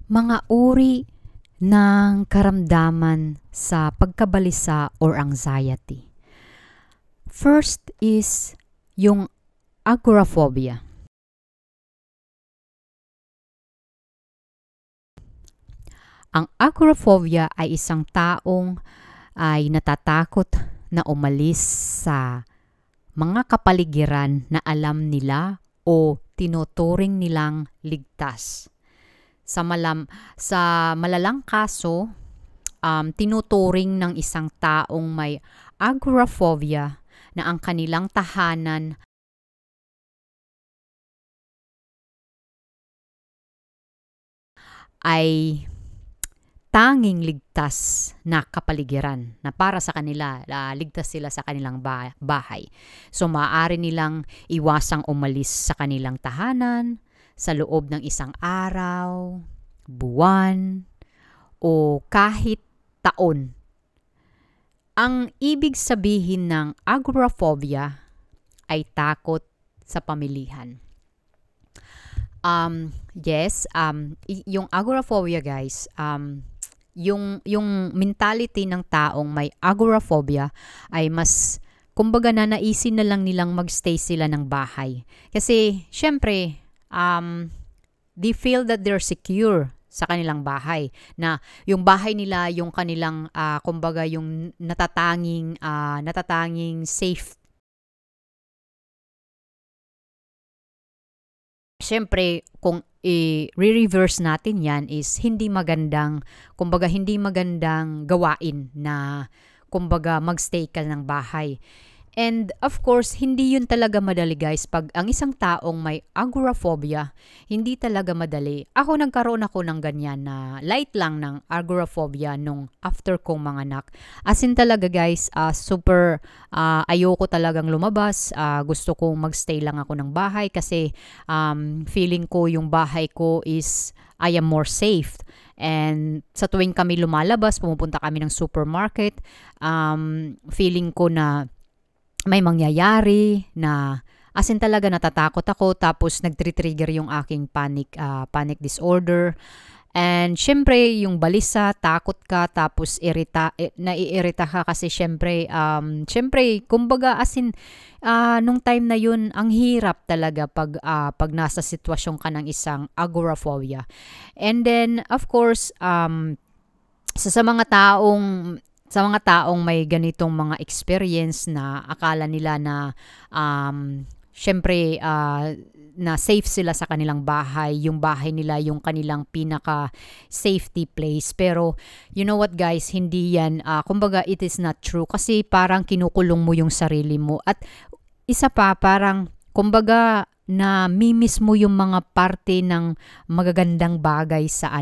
Mga uri ng karamdaman sa pagkabalisa or anxiety. First is yung agoraphobia. Ang agoraphobia ay isang taong ay natatakot na umalis sa mga kapaligiran na alam nila o tinuturing nilang ligtas. Sa malalang kaso, tinuturing ng isang taong may agoraphobia na ang kanilang tahanan ay tanging ligtas na kapaligiran na para sa kanila, ligtas sila sa kanilang bahay. So maaari nilang iwasang umalis sa kanilang tahanan sa loob ng isang araw, buwan, o kahit taon. Ang ibig sabihin ng agoraphobia ay takot sa pamilihan. Yung agoraphobia guys, yung mentality ng taong may agoraphobia ay mas, kumbaga nanaisin na lang nilang magstay sila ng bahay. Kasi syempre, they feel that they're secure sa kanilang bahay. Na yung bahay nila, yung kanilang, kumbaga yung natatanging safe. Syempre, kung i-reverse natin yan is hindi magandang gawain na kumbaga magstay ka ng bahay. And of course, hindi yun talaga madali guys. Pag ang isang taong may agoraphobia, hindi talaga madali. Nagkaroon ako ng ganyan na light lang ng agoraphobia nung after kong manganak. As in talaga guys, super ayoko talagang lumabas. Gusto kong magstay lang ako ng bahay kasi feeling ko yung bahay ko is I am more safe. And sa tuwing kami lumalabas, pumupunta kami ng supermarket, feeling ko na may mangyayari na as in talaga natatakot ako, tapos nagtre-trigger yung aking panic disorder. And syempre yung balisa, takot ka, tapos naiirita ka kasi syempre kumbaga as in nung time na yun ang hirap talaga pag nasa sitwasyon ka ng isang agoraphobia. And then of course sa mga taong may ganitong mga experience na akala nila na syempre na safe sila sa kanilang bahay, yung bahay nila yung kanilang pinaka safety place. Pero you know what guys, hindi yan, kumbaga it is not true kasi parang kinukulong mo yung sarili mo. At isa pa, parang kumbaga na mimiss mo yung mga parte ng magagandang bagay sa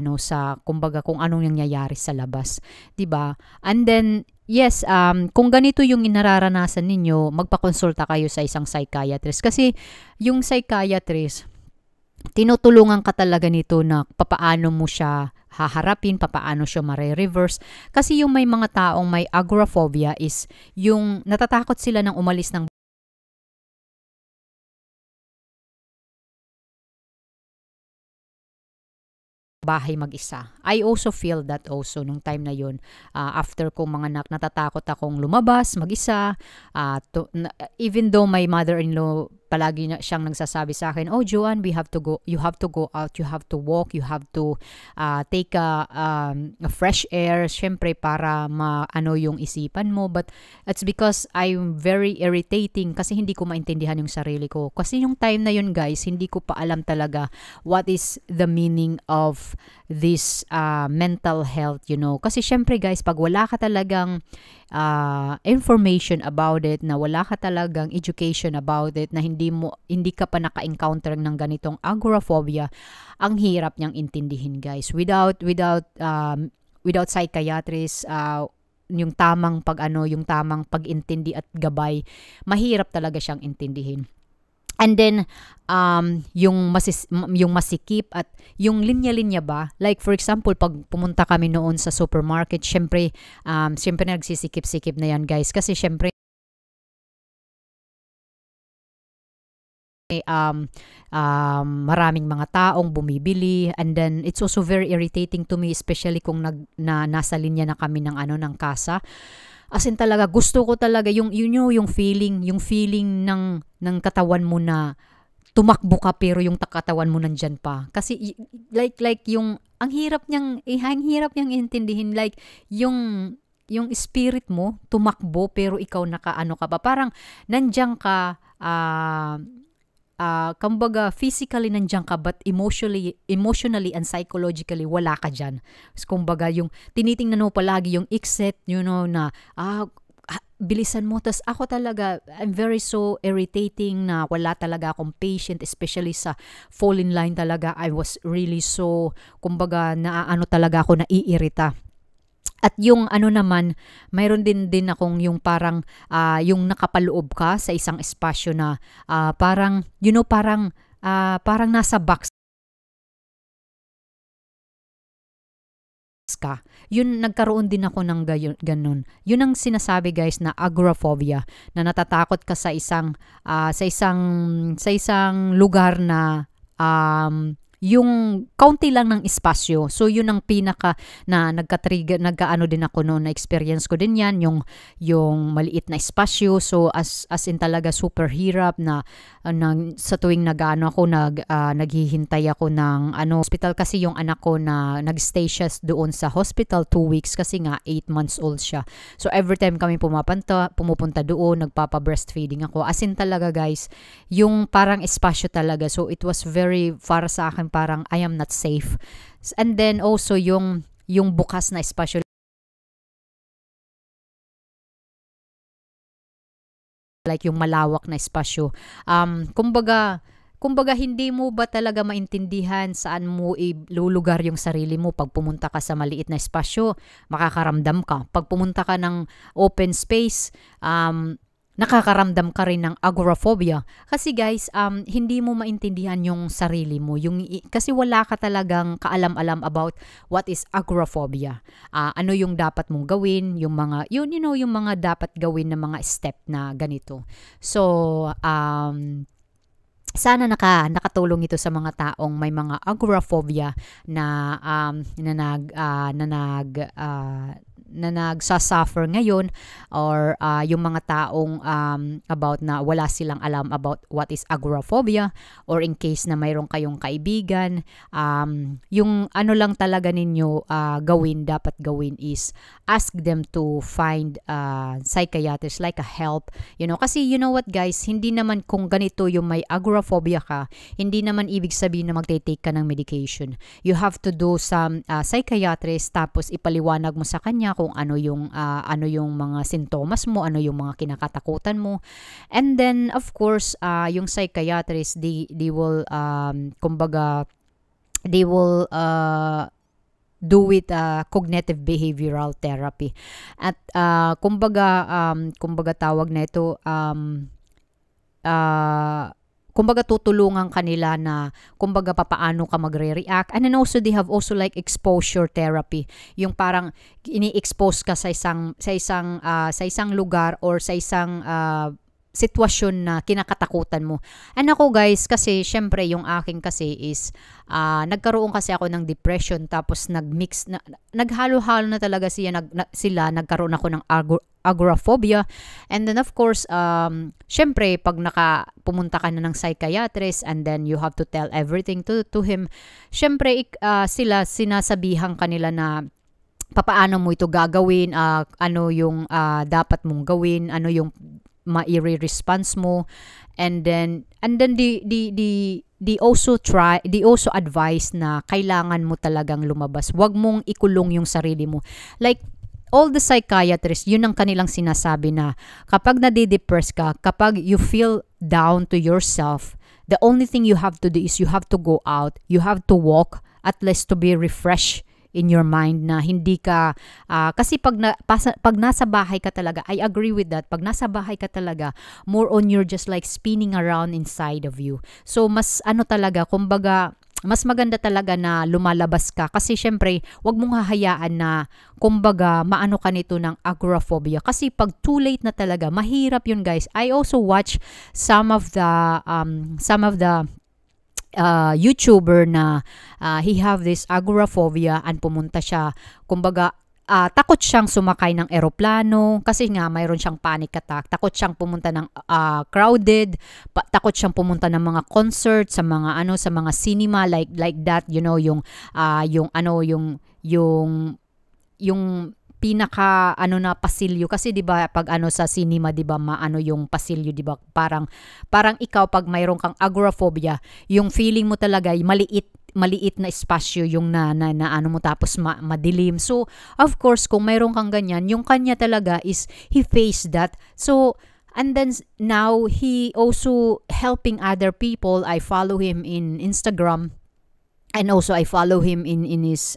kumbaga kung anong nangyayari sa labas, 'di ba? And then yes, kung ganito yung nararanasan ninyo, magpakonsulta kayo sa isang psychiatrist kasi yung psychiatrist tinutulungan ka talaga nito na papaano mo siya haharapin, papaano siya mare-reverse. Kasi yung may mga taong may agoraphobia is yung natatakot sila ng umalis ng bahay mag-isa. I also feel that also nung time na yun. After kong mga natatakot akong lumabas mag-isa. Even though my mother-in-law palagi siyang nagsasabi sa akin, "Oh, Joanne, you have to go out, you have to walk, you have to take a fresh air." Syempre para maano yung isipan mo. But it's because I'm very irritating kasi hindi ko maintindihan yung sarili ko. Kasi yung time na yun guys, hindi ko pa alam talaga what is the meaning of this mental health, you know. Kasi syempre guys, pag wala ka talagang information about it, na wala ka talagang education about it, na hindi ka pa naka-encounter ng ganitong agoraphobia, ang hirap niyang intindihin guys. Without psychiatrist, yung tamang pag-intindi at gabay, mahirap talaga siyang intindihin. And then yung masikip at yung linya-linya ba, like for example pag pumunta kami noon sa supermarket, syempre nagsisikip-sikip na yan guys kasi syempre maraming mga taong bumibili, and then it's also very irritating to me, especially kung nasa linya na kami ng ng kasa. As in talaga gusto ko talaga yung yung feeling ng katawan mo na tumakbo ka pero yung katawan mo nandyan pa. Kasi like yung ang hirap niyang intindihin, like yung spirit mo tumakbo pero ikaw nakaano ka pa. Parang nandiyan ka kumbaga physically nandiyan ka but emotionally and psychologically wala ka diyan. So, kumbaga yung tinitingnan mo palagi yung exit, na bilisan mo. Tas ako talaga, I'm very so irritating na wala talaga akong patient, especially sa fall in line talaga. I was really so, kumbaga, talaga ako, naiirita. At yung naman, mayroon din akong yung parang, yung nakapaloob ka sa isang espasyo na parang, parang nasa box ka. Yun, nagkaroon din ako ng ganun. Yun ang sinasabi guys na agoraphobia, na natatakot ka sa isang lugar na yung kaunti lang ng espasyo. So yun ang pinaka na nagka-trigger, nagkaano din ako noon, na experience ko din yan, yung maliit na espasyo. So as in talaga super hirap na sa tuwing naghihintay ako ng hospital, kasi yung anak ko na nagstay siya doon sa hospital 2 weeks kasi nga 8 months old siya. So every time kami pumupunta doon, nagpapa-breastfeeding ako. As in talaga guys, yung parang espasyo talaga. So it was very, para sa akin, parang I am not safe. And then also yung bukas na espasyo, like yung malawak na espasyo. Kumbaga hindi mo ba talaga maintindihan saan mo ilulugar yung sarili mo pag pumunta ka sa maliit na espasyo? Makakaramdam ka. Pag pumunta ka ng open space, nakakaramdam ka rin ng agoraphobia. Kasi guys, hindi mo maintindihan yung sarili mo. Kasi wala ka talagang kaalam-alam about what is agoraphobia. Ano yung dapat mong gawin, yung mga, yung mga dapat gawin na mga step na ganito. So, sana nakatulong ito sa mga taong may mga agoraphobia na nagsasuffer ngayon, or yung mga taong about na wala silang alam about what is agoraphobia, or in case na mayroon kayong kaibigan, yung lang talaga ninyo dapat gawin is ask them to find psychiatrist, like a help, kasi what guys, hindi naman kung ganito yung may agoraphobia ka, hindi naman ibig sabihin na magte-take ka ng medication. You have to do some psychiatrist, tapos ipaliwanag mo sa kanya kung ano yung mga sintomas mo, ano yung mga kinakatakutan mo. And then of course, yung psychiatrist, they will kumbaga they will do with cognitive behavioral therapy. At kumbaga tawag na ito, kumbaga tutulungan kanila na kumbaga papaano ka magre-react. And then also they have also like exposure therapy, yung parang ini-expose ka sa isang lugar or sa isang sitwasyon na kinakatakutan mo. And ako guys, kasi syempre yung aking kasi is nagkaroon kasi ako ng depression, tapos naghalo-halo na talaga sila, nagkaroon ako ng agoraphobia. And then of course, syempre pag pumunta ka na ng psychiatrist, and then you have to tell everything to him, syempre sila sinasabihan kanila na papaano mo ito gagawin, ano yung dapat mong gawin, ano yung ma-response mo, and then they also advise na kailangan mo talagang lumabas. Huwag mong ikulong yung sarili mo. Like all the psychiatrists, yun ang kanilang sinasabi na kapag nade-depress ka, kapag you feel down to yourself, the only thing you have to do is you have to go out, you have to walk at least to be refreshed in your mind, na hindi ka kasi pag nasa bahay ka talaga, I agree with that, pag nasa bahay ka talaga, more on you're just like spinning around inside of you. So mas talaga, kumbaga mas maganda talaga na lumalabas ka kasi syempre wag mong hahayaan na kumbaga maano ka nito ng agoraphobia kasi pag too late na talaga mahirap yun guys. I also watch some of the YouTuber na he have this agoraphobia and pumunta siya kumbaga takot siyang sumakay ng eroplano kasi nga mayroon siyang panic attack. Takot siyang pumunta ng crowded, takot siyang pumunta ng mga concert sa mga sa mga cinema like that, yung pinaka na pasilyo kasi 'di ba pag sa cinema 'di ba yung pasilyo 'di ba parang ikaw pag mayroon kang agoraphobia yung feeling mo talaga ay maliit na espasyo yung na mo tapos madilim. So of course kung mayroon kang ganyan yung kanya talaga is he faced that. So and then now he also helping other people. I follow him in Instagram. And also I follow him in his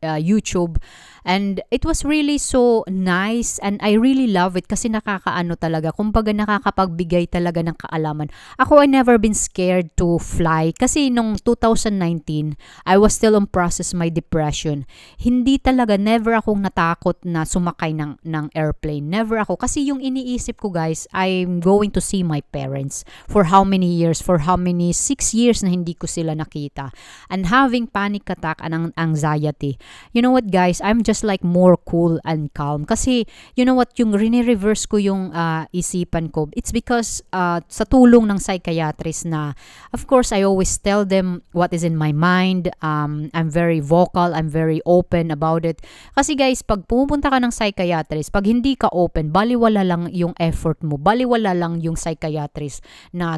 YouTube, and it was really so nice and I really love it kasi nakakaano talaga, kumbaga nakakapagbigay talaga ng kaalaman. Ako, I never been scared to fly kasi nung 2019 I was still on process my depression. Hindi talaga, never akong natakot na sumakay ng airplane, never ako, kasi yung iniisip ko guys, I'm going to see my parents for how many years, for how many 6 years na hindi ko sila nakita. And having panic attack and anxiety. You know what guys, I'm just like more cool and calm. Kasi, you know what, yung reverse ko yung isipan ko. It's because sa tulong ng psychiatrist na, of course, I always tell them what is in my mind. I'm very vocal, I'm very open about it. Kasi guys, pag pumunta ka ng psychiatrist, pag hindi ka open, baliwala lang yung effort mo. Baliwala lang yung psychiatrist na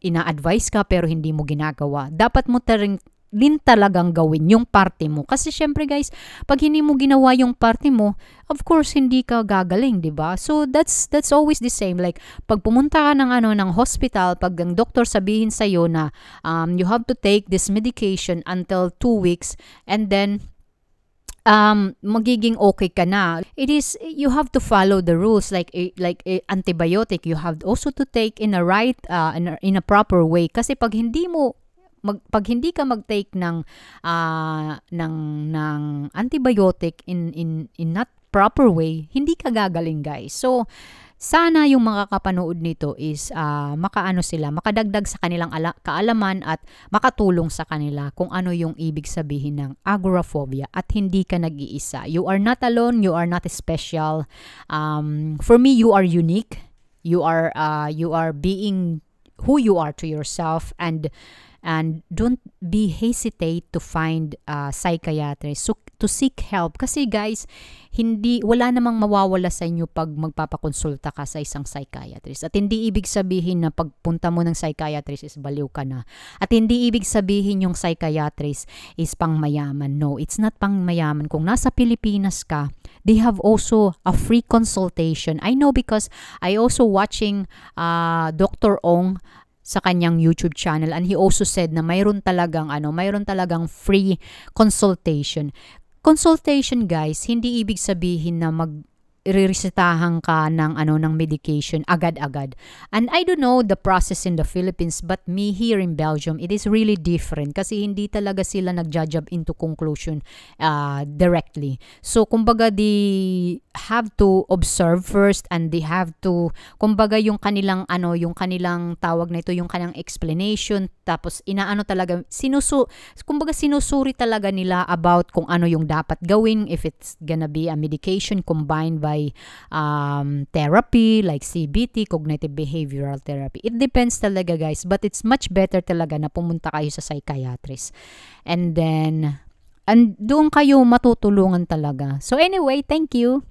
ina-advise ka pero hindi mo ginagawa. Dapat mo din talagang gawin yung parte mo. Kasi syempre guys, pag hindi mo ginawa yung parte mo, of course hindi ka gagaling, 'di ba? So that's always the same. Like pag pumunta ka ng hospital, pag ang doktor sabihin sa iyo na you have to take this medication until 2 weeks and then magiging okay ka na. It is, you have to follow the rules like antibiotic. You have also to take in a right in a proper way kasi pag hindi ka mag-take ng antibiotic in not proper way, hindi ka gagaling guys. So sana yung mga kapanood nito is makadagdag sa kanilang kaalaman at makatulong sa kanila kung ano yung ibig sabihin ng agoraphobia at hindi ka nag-iisa. You are not alone, you are not special. For me, you are unique. You are being who you are to yourself, and don't be hesitate to find psychiatrist, so to seek help kasi guys, wala namang mawawala sa inyo pag magpapakonsulta ka sa isang psychiatrist. At hindi ibig sabihin na pagpunta mo ng psychiatrist is baliw ka na. At hindi ibig sabihin yung psychiatrist is pangmayaman. No, it's not pangmayaman. Kung nasa Pilipinas ka, they have also a free consultation. I know because I also watching Dr. Ong sa kanyang YouTube channel, and he also said na mayroon talagang free consultation. Consultation guys, hindi ibig sabihin na ireresetahan ka ng medication agad-agad. And I don't know the process in the Philippines, but me here in Belgium, it is really different kasi hindi talaga sila nag-judge into conclusion directly. So kumbaga they have to observe first, and they have to kumbaga yung kanilang tawag na ito, yung kanilang explanation, tapos talaga kumbaga sinusuri talaga nila about kung ano yung dapat gawin, if it's gonna be a medication combined by therapy like CBT, cognitive behavioral therapy. It depends talaga guys, but it's much better talaga na pumunta kayo sa psychiatrist. And doon kayo matutulungan talaga. So anyway, thank you.